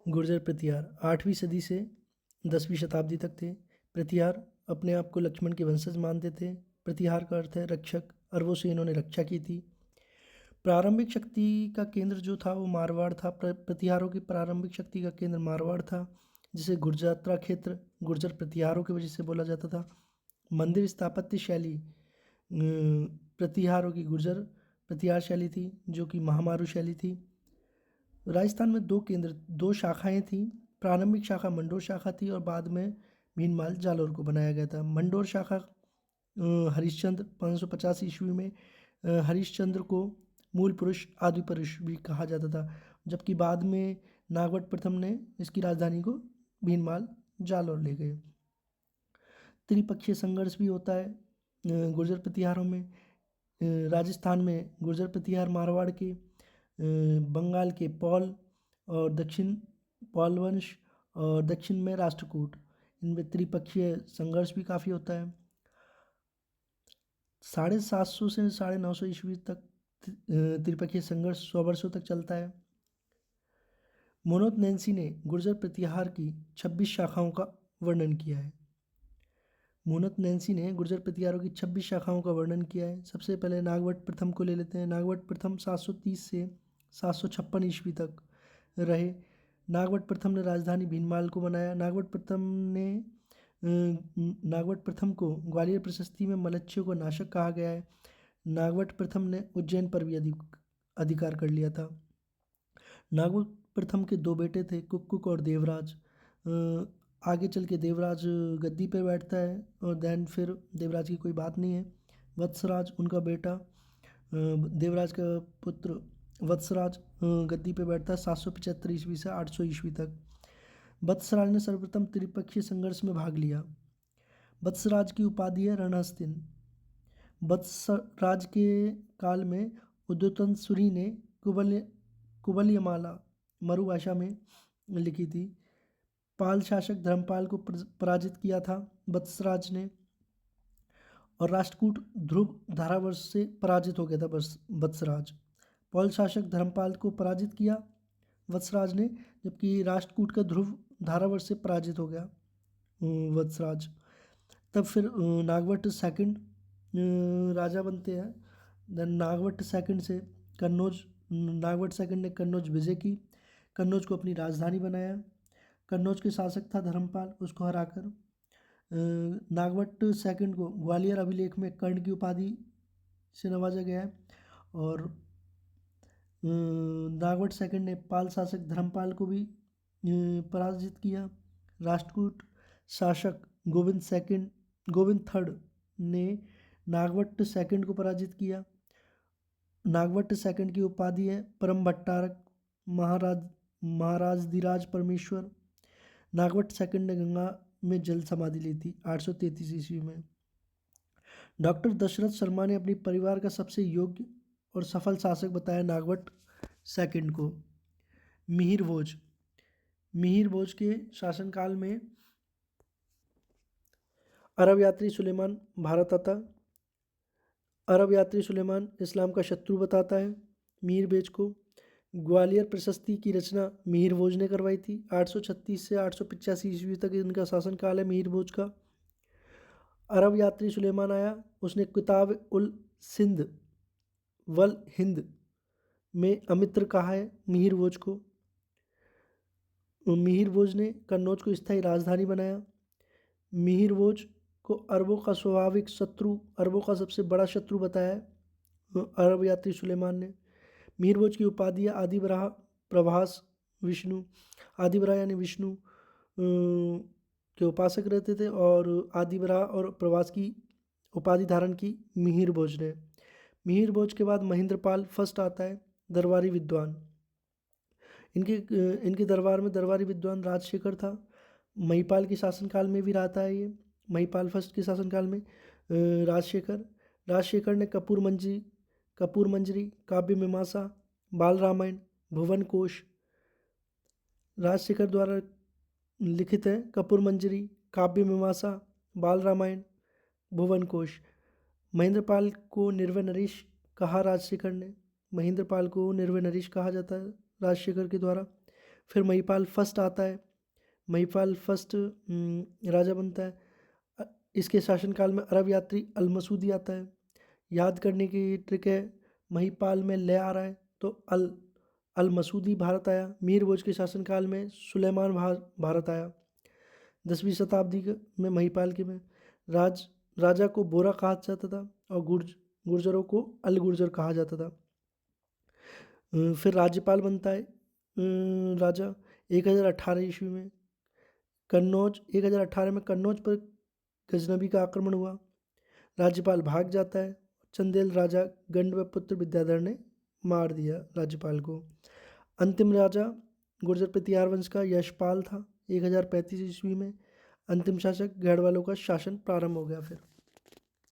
गुर्जर प्रतिहार 8वीं सदी से 10वीं शताब्दी तक थे। प्रतिहार अपने आप को लक्ष्मण के वंशज मानते थे। प्रतिहार का अर्थ है रक्षक। अरबों से इन्होंने रक्षा की थी। प्रारंभिक शक्ति का केंद्र जो था वो मारवाड़ था। प्रतिहारों की प्रारंभिक शक्ति का केंद्र मारवाड़ था, जिसे गुर्जरात्रा क्षेत्र गुर्जर प्रतिहारों की वजह से बोला जाता था। मंदिर स्थापत्य शैली प्रतिहारों की गुर्जर प्रतिहार शैली थी, जो कि महामारू शैली थी। राजस्थान में दो शाखाएं थीं। प्रारंभिक शाखा मंडोर शाखा थी और बाद में भीनमाल जालौर को बनाया गया था। मंडोर शाखा हरिश्चंद्र 550 ईस्वी में हरिश्चंद्र को मूल पुरुष आदि पुरुष भी कहा जाता था, जबकि बाद में नागवट प्रथम ने इसकी राजधानी को भीनमाल जालौर ले गए। त्रिपक्षीय संघर्ष भी होता है गुर्जर प्रतिहारों में। राजस्थान में गुर्जर प्रतिहार मारवाड़ के, बंगाल के पौल और दक्षिण पौल वंश और दक्षिण में राष्ट्रकूट, इनमें त्रिपक्षीय संघर्ष भी काफ़ी होता है। 750 से 950 ईस्वी तक त्रिपक्षीय संघर्ष 100 वर्षों तक चलता है। मोनोत नैन्सी ने गुर्जर प्रतिहार की 26 शाखाओं का वर्णन किया है। मोनोत नैन्सी ने गुर्जर प्रतिहारों की 26 शाखाओं का वर्णन किया है। सबसे पहले नागवट प्रथम को ले लेते हैं। नागवट प्रथम 730 से 756 ईस्वी तक रहे। नागवट प्रथम ने राजधानी भीनमाल को बनाया। नागवट प्रथम को ग्वालियर प्रशस्ति में मलच्छियों को नाशक कहा गया है। नागवट प्रथम ने उज्जैन पर भी अधिकार कर लिया था। नागवट प्रथम के दो बेटे थे, कुक्कुक और देवराज। आगे चल के देवराज गद्दी पे बैठता है और देन फिर देवराज की कोई बात नहीं है। वत्सराज उनका बेटा, देवराज का पुत्र वत्सराज गद्दी पे बैठता है 775 ईस्वी से 800 ईस्वी तक। वत्सराज ने सर्वप्रथम त्रिपक्षीय संघर्ष में भाग लिया। वत्सराज की उपाधि है रणहस्तिन। वत्सराज के काल में उद्योतनसूरी ने कुबलयमाला मरु भाषा में लिखी थी। पाल शासक धर्मपाल को पराजित किया था वत्सराज ने, और राष्ट्रकूट ध्रुव धारावर्ष से पराजित हो गया था वत्सराज। पाल शासक धर्मपाल को पराजित किया वत्सराज ने, जबकि राष्ट्रकूट का ध्रुव धारावर्ष से पराजित हो गया वत्सराज। तब फिर नागवट सेकंड राजा बनते हैं। देन नागवट सेकंड ने कन्नौज विजय की, कन्नौज को अपनी राजधानी बनाया। कन्नौज के शासक था धर्मपाल, उसको हराकर नागवट सेकंड को ग्वालियर अभिलेख में कर्ण की उपाधि से नवाजा गया है। और नागवट सेकंड ने पाल शासक धर्मपाल को भी पराजित किया। राष्ट्रकूट शासक गोविंद थर्ड ने नागवट सेकंड को पराजित किया। नागवट सेकंड की उपाधि है परम भट्टारक महाराजधिराज परमेश्वर। नागवट सेकंड ने गंगा में जल समाधि ली थी 833 ईस्वी में। डॉक्टर दशरथ शर्मा ने अपने परिवार का सबसे योग्य और सफल शासक बताया नागवट सेकंड को। मिहिर भोज के शासनकाल में अरब यात्री सुलेमान भारत आता। अरब यात्री सुलेमान इस्लाम का शत्रु बताता है मिहिर भोज को। ग्वालियर प्रशस्ति की रचना मिहिर भोज ने करवाई थी। 836 से 885 ईस्वी तक इनका शासनकाल है मिहिर भोज का। अरब यात्री सुलेमान आया, उसने किताब उल सिंध वल हिंद में अमित्र कहा है मिहिर भोज को। मिहिर भोज ने कन्नौज को स्थायी राजधानी बनाया। मिहिर भोज को अरबों का स्वाभाविक शत्रु, अरबों का सबसे बड़ा शत्रु बताया है अरब यात्री सुलेमान ने। मिहिर भोज की उपाधि आदि बराह प्रभास विष्णु। आदि बराह यानी विष्णु के उपासक रहते थे, और आदि बराह और प्रभास की उपाधि धारण की मिहिर भोज ने। मिहिर भोज के बाद महेंद्रपाल फर्स्ट आता है, दरबारी विद्वान। इनके दरबार में दरबारी विद्वान राजशेखर था। महिपाल के शासनकाल में भी रहता है ये। महिपाल फर्स्ट के शासनकाल में राजशेखर ने कपूर मंजरी, काव्य मीमांसा, बाल रामायण, भुवन कोश राजशेखर द्वारा लिखित है। कपूर मंजरी, काव्य मीमांसा, बाल रामायण, भुवन कोश। महेंद्रपाल को निर्भय नरेश कहा राजशेखर ने। महेंद्रपाल को निर्भय नरेश कहा जाता है राजशेखर के द्वारा। फिर महिपाल फर्स्ट आता है। महिपाल फर्स्ट राजा बनता है। अ, इसके शासनकाल में अरब यात्री अल मसूदी आता है। याद करने की ट्रिक है, महिपाल में ले आ रहा है तो अल अल मसूदी भारत आया। मीर भोज के शासनकाल में सुलेमान भारत आया। 10वीं शताब्दी में महिपाल के में राजा को बोरा कहा जाता था और गुर्जरों को अल गुर्जर कहा जाता था। फिर राज्यपाल बनता है राजा 1018 ईस्वी में। कन्नौज 1018 में कन्नौज पर गजनबी का आक्रमण हुआ। राज्यपाल भाग जाता है। चंदेल राजा गंड व पुत्र विद्याधर ने मार दिया राज्यपाल को। अंतिम राजा गुर्जर प्रतिहार वंश का यशपाल था 1035 ईस्वी में। अंतिम शासक गढ़वालों का शासन प्रारंभ हो गया फिर।